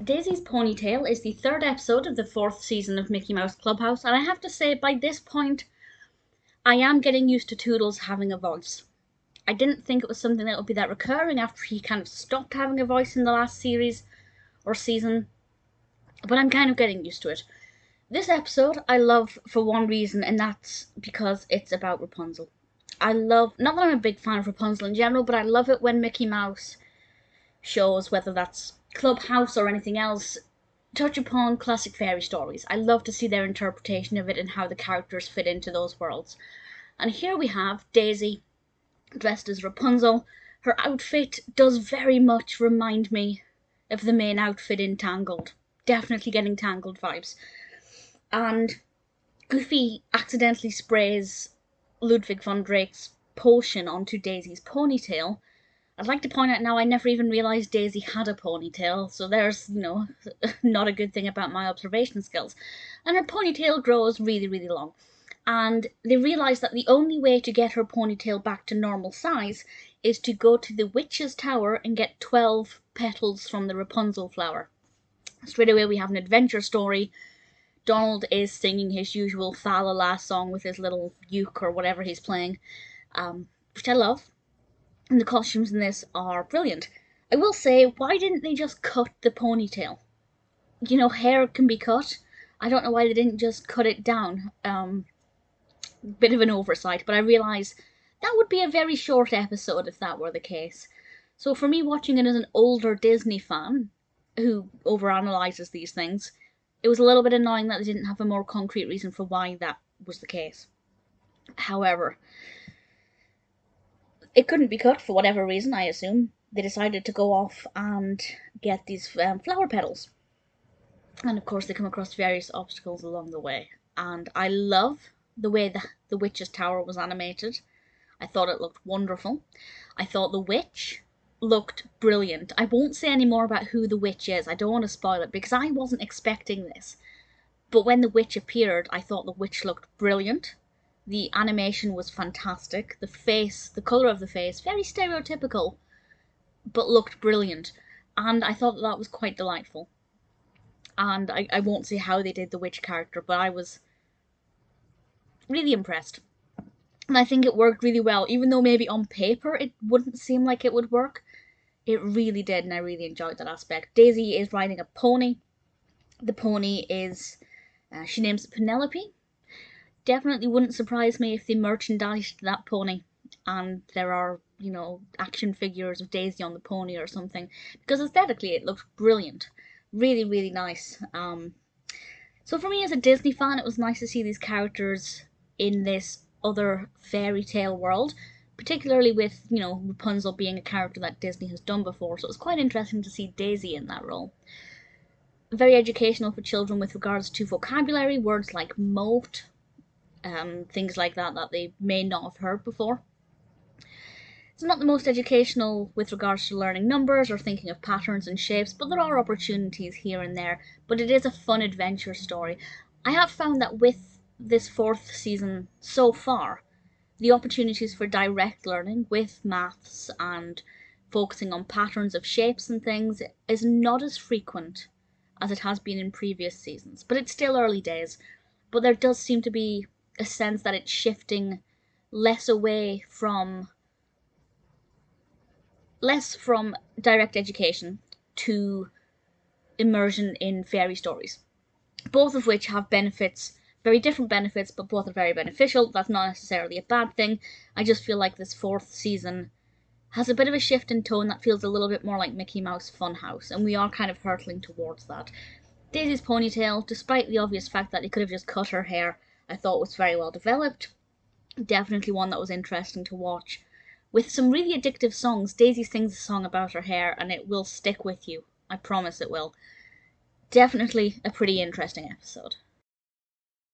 Daisy's Ponytail is the third episode of the fourth season of Mickey Mouse Clubhouse, and I have to say, by this point, I am getting used to Toodles having a voice. I didn't think it was something that would be that recurring after he kind of stopped having a voice in the last series or season, but I'm kind of getting used to it. This episode I love for one reason, and that's because it's about Rapunzel. I love, not that I'm a big fan of Rapunzel in general, but I love it when Mickey Mouse shows, whether that's Clubhouse or anything else, touch upon classic fairy stories. I love to see their interpretation of it and how the characters fit into those worlds. And here we have Daisy dressed as Rapunzel. Her outfit does very much remind me of the main outfit in Tangled. Definitely getting Tangled vibes. And Goofy accidentally sprays Ludwig von Drake's potion onto Daisy's ponytail. I'd like to point out now I never even realised Daisy had a ponytail, so there's, not a good thing about my observation skills. And her ponytail grows really, really long. And they realise that the only way to get her ponytail back to normal size is to go to the witch's tower and get 12 petals from the Rapunzel flower. Straight away we have an adventure story. Donald is singing his usual fa-la-la song with his little uke or whatever he's playing, which I love. And the costumes in this are brilliant. I will say, why didn't they just cut the ponytail? Hair can be cut. I don't know why they didn't just cut it down. Bit of an oversight, but I realise that would be a very short episode if that were the case. So for me, watching it as an older Disney fan who overanalyzes these things, it was a little bit annoying that they didn't have a more concrete reason for why that was the case. However, it couldn't be cut for whatever reason, I assume. They decided to go off and get these flower petals. And of course they come across various obstacles along the way. And I love the way the witch's tower was animated. I thought it looked wonderful. I thought the witch looked brilliant. I won't say any more about who the witch is. I don't want to spoil it because I wasn't expecting this. But when the witch appeared, I thought the witch looked brilliant. The animation was fantastic. The face, the colour of the face, very stereotypical, but looked brilliant. And I thought that was quite delightful. And I won't say how they did the witch character, but I was really impressed. And I think it worked really well. Even though maybe on paper it wouldn't seem like it would work, it really did, and I really enjoyed that aspect. Daisy is riding a pony. The pony is, she names it Penelope. Definitely wouldn't surprise me if they merchandised that pony and there are, action figures of Daisy on the pony or something, because aesthetically it looks brilliant. Really, really nice. So for me as a Disney fan, it was nice to see these characters in this other fairy tale world, particularly with, Rapunzel being a character that Disney has done before, so it was quite interesting to see Daisy in that role. Very educational for children with regards to vocabulary, words like moat, things like that they may not have heard before. It's not the most educational with regards to learning numbers or thinking of patterns and shapes, but there are opportunities here and there. But it is a fun adventure story. I have found that with this fourth season so far, the opportunities for direct learning with maths and focusing on patterns of shapes and things is not as frequent as it has been in previous seasons. But it's still early days. But there does seem to be a sense that it's shifting less from direct education to immersion in fairy stories. Both of which have benefits, very different benefits, but both are very beneficial. That's not necessarily a bad thing. I just feel like this fourth season has a bit of a shift in tone that feels a little bit more like Mickey Mouse Funhouse, and we are kind of hurtling towards that. Daisy's ponytail, despite the obvious fact that they could have just cut her hair, I thought was very well developed. Definitely one that was interesting to watch. With some really addictive songs. Daisy sings a song about her hair and it will stick with you. I promise it will. Definitely a pretty interesting episode.